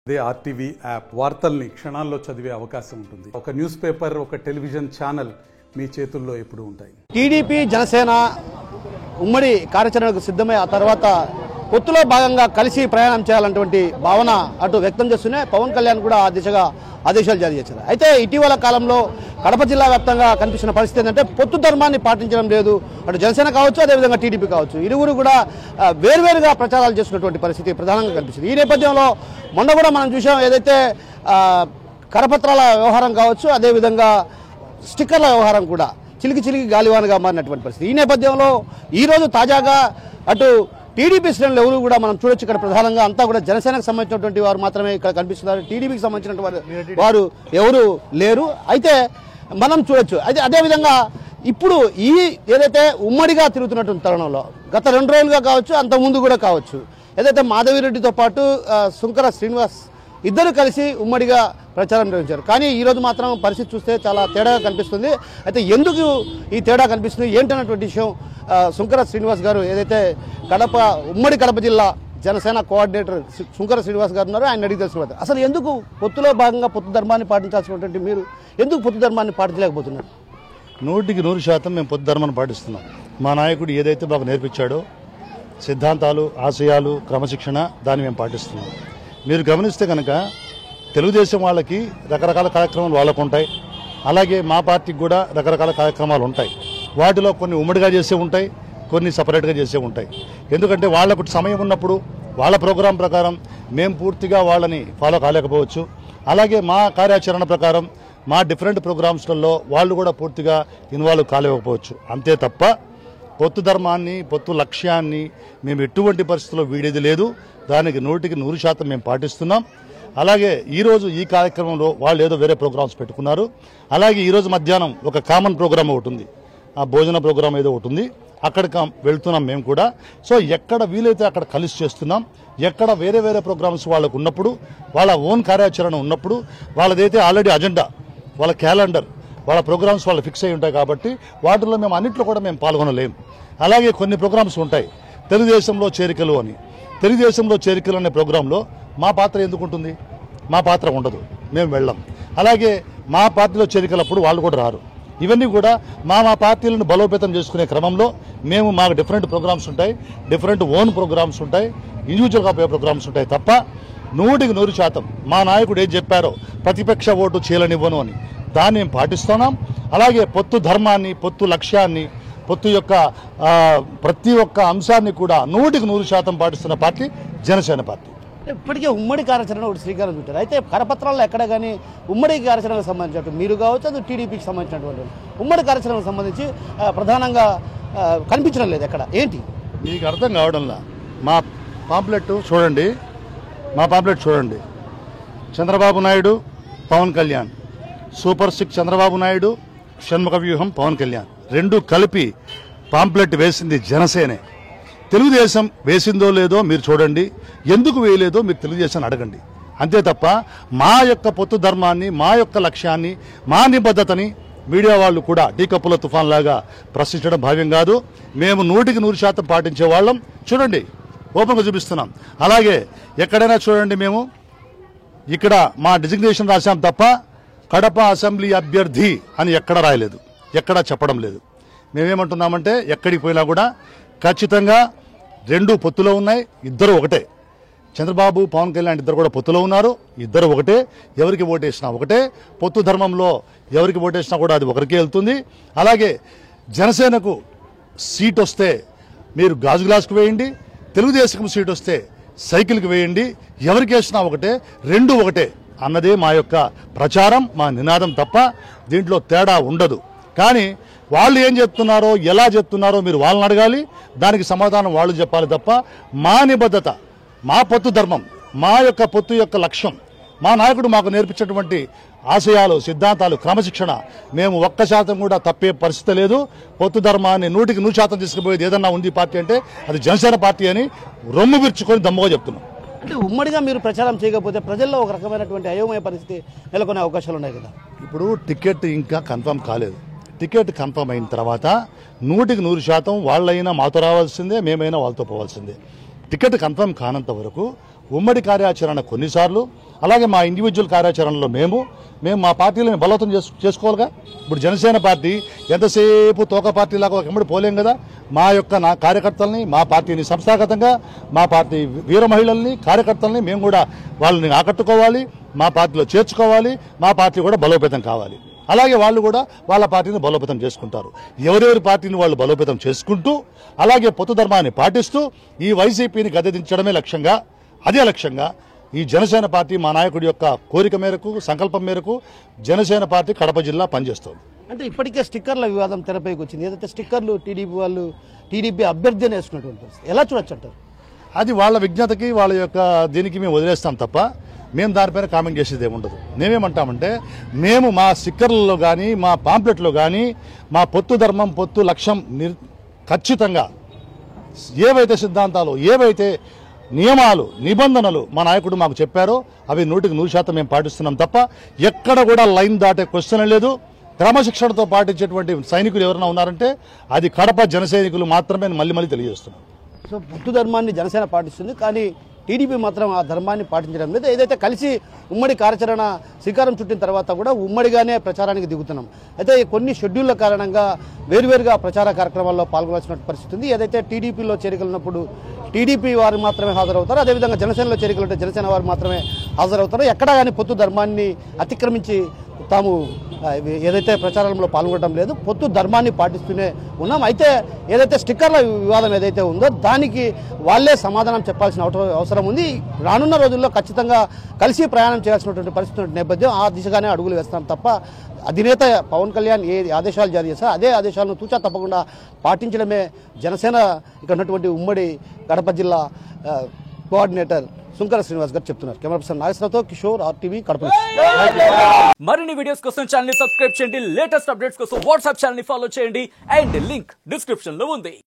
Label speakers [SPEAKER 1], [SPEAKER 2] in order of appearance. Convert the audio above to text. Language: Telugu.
[SPEAKER 1] అదే ఆర్టీవీ యాప్ వార్తల్ని క్షణాల్లో చదివే అవకాశం ఉంటుంది. ఒక న్యూస్ పేపర్, ఒక టెలివిజన్ ఛానల్ మీ చేతుల్లో ఎప్పుడూ ఉంటాయి.
[SPEAKER 2] టీడీపీ జనసేన ఉమ్మడి కార్యాచరణకు సిద్ధమై ఆ తర్వాత పొత్తులో భాగంగా కలిసి ప్రయాణం చేయాలన్నటువంటి భావన అటు వ్యక్తం చేస్తూనే పవన్ కళ్యాణ్ కూడా ఆ దిశగా ఆదేశాలు జారీ చేశారు. అయితే ఇటీవల కాలంలో కడప జిల్లా వ్యాప్తంగా కనిపిస్తున్న పరిస్థితి ఏంటంటే పొత్తు ధర్మాన్ని పాటించడం లేదు. అటు జనసేన కావచ్చు, అదేవిధంగా టీడీపీ కావచ్చు, ఇరువురు కూడా వేర్వేరుగా ప్రచారాలు చేస్తున్నటువంటి పరిస్థితి ప్రధానంగా కనిపిస్తుంది. ఈ నేపథ్యంలో మొన్న కూడా మనం చూసాం, ఏదైతే కరపత్రాల వ్యవహారం కావచ్చు, అదేవిధంగా స్టిక్కర్ల వ్యవహారం కూడా చిలికి గాలివానగా మారినటువంటి పరిస్థితి. ఈ నేపథ్యంలో ఈరోజు తాజాగా అటు టీడీపీ శ్రేణులు ఎవరు కూడా మనం చూడొచ్చు. ఇక్కడ ప్రధానంగా అంతా కూడా జనసేనకు సంబంధించినటువంటి వారు మాత్రమే ఇక్కడ కనిపిస్తున్నారు. టీడీపీకి సంబంధించినటువంటి వారు ఎవరు లేరు. అయితే మనం చూడొచ్చు. అయితే అదేవిధంగా ఇప్పుడు ఈ ఏదైతే ఉమ్మడిగా తిరుగుతున్నటువంటి తరుణంలో గత 2 రోజులుగా కావచ్చు, అంతకుముందు కూడా కావచ్చు, ఏదైతే మాధవిరెడ్డితో పాటు సుంకర శ్రీనివాస్ ఇద్దరు కలిసి ఉమ్మడిగా ప్రచారం నిర్వహించారు. కానీ ఈరోజు మాత్రం పరిస్థితి చూస్తే చాలా తేడాగా కనిపిస్తుంది. అయితే ఎందుకు ఈ తేడా కనిపిస్తుంది ఏంటన్నటువంటి విషయం సుంకర శ్రీనివాస్ గారు, ఏదైతే ఉమ్మడి కడప జిల్లా జనసేన కోఆర్డినేటర్ సుంకర శ్రీనివాస్ గారు ఉన్నారు, ఆయన అడిగి తెలుసుకున్నారు. అసలు ఎందుకు పొత్తులో భాగంగా పొత్తు ధర్మాన్ని పాటించాల్సినటువంటి మీరు ఎందుకు పొత్తు ధర్మాన్ని పాటించలేకపోతున్నారు?
[SPEAKER 3] 100% మేము పొత్తు ధర్మాన్ని పాటిస్తున్నాం. మా నాయకుడు ఏదైతే మాకు నేర్పించాడో సిద్ధాంతాలు, ఆశయాలు, క్రమశిక్షణ, దాన్ని మేము పాటిస్తున్నాం. మీరు గమనిస్తే కనుక తెలుగుదేశం వాళ్ళకి రకరకాల కార్యక్రమాలు వాళ్ళకు ఉంటాయి, అలాగే మా పార్టీకి కూడా రకరకాల కార్యక్రమాలు ఉంటాయి. వాటిలో కొన్ని ఉమ్మడిగా చేసే ఉంటాయి, కొన్ని సపరేట్గా చేసే ఉంటాయి. ఎందుకంటే వాళ్ళకు సమయం ఉన్నప్పుడు వాళ్ళ ప్రోగ్రాం ప్రకారం మేము పూర్తిగా వాళ్ళని ఫాలో కాలేకపోవచ్చు. అలాగే మా కార్యాచరణ ప్రకారం మా డిఫరెంట్ ప్రోగ్రామ్స్లలో వాళ్ళు కూడా పూర్తిగా ఇన్వాల్వ్ కాలేకపోవచ్చు. అంతే తప్ప పొత్తు ధర్మాన్ని, పొత్తు లక్ష్యాన్ని మేము ఎటువంటి పరిస్థితుల్లో వీడేది లేదు. దానికి 100% మేము పాటిస్తున్నాం. అలాగే ఈరోజు ఈ కార్యక్రమంలో వాళ్ళు ఏదో వేరే ప్రోగ్రామ్స్ పెట్టుకున్నారు. అలాగే ఈరోజు మధ్యాహ్నం ఒక కామన్ ప్రోగ్రామ్ ఒకటి ఉంది, ఆ భోజన ప్రోగ్రామ్ ఏదో ఒకటి ఉంది, అక్కడికి వెళ్తున్నాం మేము కూడా. సో ఎక్కడ వీలైతే అక్కడ కలిసి చేస్తున్నాం. ఎక్కడ వేరే వేరే ప్రోగ్రామ్స్ వాళ్ళకు ఉన్నప్పుడు, వాళ్ళ ఓన్ కార్యాచరణ ఉన్నప్పుడు, వాళ్ళదైతే ఆల్రెడీ అజెండా, వాళ్ళ క్యాలెండర్, వాళ్ళ ప్రోగ్రామ్స్ వాళ్ళు ఫిక్స్ అయి ఉంటాయి కాబట్టి వాటిల్లో మేము అన్నింటిలో కూడా మేము పాల్గొనలేము. అలాగే కొన్ని ప్రోగ్రామ్స్ ఉంటాయి, తెలుగుదేశంలో చేరికలు అని. తెలుగుదేశంలో చేరికలు అనే ప్రోగ్రాంలో మా పాత్ర ఎందుకు ఉంటుంది? మా పాత్ర ఉండదు, మేము వెళ్ళాం. అలాగే మా పార్టీలో చేరికలప్పుడు వాళ్ళు కూడా రారు. ఇవన్నీ కూడా మా పార్టీలను బలోపేతం చేసుకునే క్రమంలో మేము మాకు డిఫరెంట్ ప్రోగ్రామ్స్ ఉంటాయి, డిఫరెంట్ ఓన్ ప్రోగ్రామ్స్ ఉంటాయి, ఇండివిజువల్గా పోయే ప్రోగ్రామ్స్ ఉంటాయి. తప్ప 100% మా నాయకుడు ఏం చెప్పారో ప్రతిపక్ష ఓటు చేయలనివ్వను అని దాన్ని మేము పాటిస్తున్నాం. అలాగే పొత్తు ధర్మాన్ని, పొత్తు లక్ష్యాన్ని, పొత్తు యొక్క ప్రతి ఒక్క అంశాన్ని కూడా 100% పాటిస్తున్న పార్టీ జనసేన పార్టీ.
[SPEAKER 2] ఇప్పటికే ఉమ్మడి కార్యాచరణ ఒకటి శ్రీకారం చుట్టారు. అయితే కరపత్రాల్లో ఎక్కడ కానీ ఉమ్మడి కార్యాచరణకు సంబంధించినట్టు మీరు కావచ్చు, అది టీడీపీకి సంబంధించినటువంటి ఉమ్మడి కార్యాచరణకు సంబంధించి ప్రధానంగా కనిపించడం లేదు ఎక్కడ. ఏంటి
[SPEAKER 3] మీకు అర్థం కావడంలా? మా పాంప్లెట్ చూడండి, మా పాంప్లెట్ చూడండి. చంద్రబాబు నాయుడు, పవన్ కళ్యాణ్, సూపర్ 6 చంద్రబాబు నాయుడు, షణ్ముఖ వ్యూహం పవన్ కళ్యాణ్, రెండు కలిపి పాంప్లెట్ వేసింది జనసేనే. తెలుగుదేశం వేసిందో లేదో మీరు చూడండి, ఎందుకు వేయలేదో మీరు తెలుగుదేశాన్ని అడగండి. అంతే తప్ప మా యొక్క పొత్తు ధర్మాన్ని, మా యొక్క లక్ష్యాన్ని, మా నిబద్ధతని మీడియా వాళ్ళు కూడా టీకప్పుల తుఫాన్ లాగా ప్రశ్నించడం భావ్యం కాదు. మేము 100% పాటించే వాళ్ళం. చూడండి, ఓపెన్గా చూపిస్తున్నాం. అలాగే ఎక్కడైనా చూడండి, మేము ఇక్కడ మా డిజిగ్నేషన్ రాశాం తప్ప కడప అసెంబ్లీ అభ్యర్థి అని ఎక్కడ రాయలేదు, ఎక్కడా చెప్పడం లేదు. మేమేమంటున్నామంటే ఎక్కడికి పోయినా కూడా ఖచ్చితంగా 2 పొత్తులో ఉన్నాయి, ఇద్దరు ఒకటే. చంద్రబాబు, పవన్ కళ్యాణ్ ఇద్దరు కూడా పొత్తులో ఉన్నారు, ఇద్దరు ఒకటే. ఎవరికి ఓటేసినా ఒకటే. పొత్తు ధర్మంలో ఎవరికి ఓటేసినా కూడా అది ఒకరికే వెళ్తుంది. అలాగే జనసేనకు సీట్ వస్తే మీరు గాజు గ్లాసుకు వేయండి, తెలుగుదేశం సీట్ వస్తే సైకిల్కి వేయండి, ఎవరికి వేసినా ఒకటే, 2 ఒకటే అన్నదే మా యొక్క ప్రచారం, మా నినాదం తప్ప దీంట్లో తేడా ఉండదు. కానీ వాళ్ళు ఏం చెప్తున్నారో, ఎలా చెప్తున్నారో మీరు వాళ్ళని అడగాలి, దానికి సమాధానం వాళ్ళు చెప్పాలి తప్ప మా నిబద్ధత, మా పొత్తు ధర్మం, మా యొక్క పొత్తు యొక్క లక్ష్యం, మా నాయకుడు మాకు నేర్పించినటువంటి ఆశయాలు, సిద్ధాంతాలు, క్రమశిక్షణ మేము 1% కూడా తప్పే పరిస్థితి లేదు. పొత్తు ధర్మాన్ని 100% తీసుకుపోయేది ఏదన్నా ఉంది పార్టీ అంటే అది జనసేన పార్టీ అని రొమ్ము విరుచుకొని దమ్ముగా చెప్తున్నాం.
[SPEAKER 2] అంటే ఉమ్మడిగా మీరు ప్రచారం చేయకపోతే ప్రజల్లో ఒక రకమైనటువంటి అయోమయ పరిస్థితి నెలకొనే అవకాశాలు ఉన్నాయి కదా.
[SPEAKER 3] ఇప్పుడు టికెట్ ఇంకా కన్ఫర్మ్ కాలేదు. టికెట్ కన్ఫర్మ్ అయిన తర్వాత 100% వాళ్ళైనా మాతో రావాల్సిందే, మేమైనా వాళ్ళతో పోవాల్సిందే. టికెట్ కన్ఫర్మ్ కానంత వరకు ఉమ్మడి కార్యాచరణ కొన్నిసార్లు అలాగే మా ఇండివిజువల్ కార్యాచరణలో మేము మా పార్టీలను బలోపేతం చేసుకోవాలిగా. ఇప్పుడు జనసేన పార్టీ ఎంతసేపు తోక పార్టీలాగా ఒక ఎమ్మడి పోలేం కదా. మా కార్యకర్తల్ని, మా పార్టీని సంస్థాగతంగా, మా పార్టీ వీర మహిళల్ని, కార్యకర్తల్ని మేము కూడా వాళ్ళని ఆకట్టుకోవాలి, మా పార్టీలో చేర్చుకోవాలి, మా పార్టీ కూడా బలోపేతం కావాలి. అలాగే వాళ్ళు కూడా వాళ్ళ పార్టీని బలోపేతం చేసుకుంటారు. ఎవరెవరి పార్టీని వాళ్ళు బలోపేతం చేసుకుంటూ అలాగే పొత్తు ధర్మాన్ని పాటిస్తూ ఈ వైసీపీని గద్దెదించడమే లక్ష్యంగా, అదే లక్ష్యంగా ఈ జనసేన పార్టీ మా నాయకుడి యొక్క కోరిక మేరకు, సంకల్పం మేరకు జనసేన పార్టీ కడప జిల్లా పనిచేస్తుంది.
[SPEAKER 2] అంటే ఇప్పటికే స్టిక్కర్ల వివాదం తెరపైకి వచ్చింది. ఏదైతే స్టిక్కర్లు టీడీపీ అభ్యర్థి అని వేసుకున్నటువంటి పరిస్థితి ఎలా చూడొచ్చు అంటారు?
[SPEAKER 3] అది వాళ్ళ విజ్ఞతకి, వాళ్ళ యొక్క దీనికి మేము వదిలేస్తాం తప్ప మేము దానిపైన కామెంట్ చేసేది ఏముండదు. మేమేమంటామంటే మేము మా స్టిక్కర్లలో కానీ, మా పాంప్లెట్లో కానీ మా పొత్తు ధర్మం, పొత్తు లక్ష్యం ఖచ్చితంగా ఏవైతే సిద్ధాంతాలు, ఏవైతే నియమాలు, నిబంధనలు మా నాయకుడు మాకు చెప్పారో అవి 100% మేము పాటిస్తున్నాం తప్ప ఎక్కడ కూడా లైన్ దాటే క్వశ్చన్ లేదు. క్రమశిక్షణతో పాటించేటువంటి సైనికులు ఎవరైనా ఉన్నారంటే అది కడప జన సైనికులు మాత్రమే మళ్ళీ తెలియజేస్తున్నాం.
[SPEAKER 2] సో పొత్తు ధర్మాన్ని జనసేన పాటిస్తుంది, కానీ టీడీపీ మాత్రం ఆ ధర్మాన్ని పాటించడం లేదు. ఏదైతే కలిసి ఉమ్మడి కార్యాచరణ శ్రీకారం చుట్టిన తర్వాత కూడా ఉమ్మడిగానే ప్రచారానికి దిగుతున్నాం. అయితే కొన్ని షెడ్యూళ్ల కారణంగా వేరువేరుగా ప్రచార కార్యక్రమాల్లో పాల్గొనాల్సిన పరిస్థితి ఉంది. ఏదైతే టీడీపీలో చేరికలున్నప్పుడు టీడీపీ వారు మాత్రమే హాజరవుతారు, అదేవిధంగా జనసేనలో చేరికలుంటే జనసేన వారు మాత్రమే హాజరవుతారు. ఎక్కడా కానీ పొత్తు ధర్మాన్ని అతిక్రమించి తాము ఏదైతే ప్రచారంలో పాల్గొనడం లేదు, పొత్తు ధర్మాన్ని పాటిస్తూనే ఉన్నాం. అయితే ఏదైతే స్టిక్కర్ల వివాదం ఏదైతే ఉందో దానికి వాళ్ళే సమాధానం చెప్పాల్సిన అవసరం ఉంది. రానున్న రోజుల్లో ఖచ్చితంగా కలిసి ప్రయాణం చేయాల్సినటువంటి పరిస్థితి నేపథ్యం ఆ దిశగానే అడుగులు వేస్తాం తప్ప అధినేత పవన్ కళ్యాణ్ ఏ ఆదేశాలు జారీ చేస్తారో అదే ఆదేశాలను తూచా తప్పకుండా పాటించడమే జనసేన ఇక్కడ ఉన్నటువంటి ఉమ్మడి కడప జిల్లా కోఆర్డినేటర్ సుంకర శ్రీనివాస్ గారు చెప్తున్నారు. కెమెరా పర్సన్ నాగేశ్వరరావుతో కిషోర్, RTV, కడప.
[SPEAKER 4] మరిన్ని వీడియోస్ కోసం ఛానల్ ని సబ్స్క్రైబ్ చేయండి. లేటెస్ట్ అప్డేట్స్ కోసం వాట్సాప్ ఛానల్ ని ఫాలో చేయండి. అండ్ లింక్ డిస్క్రిప్షన్ లో ఉంది.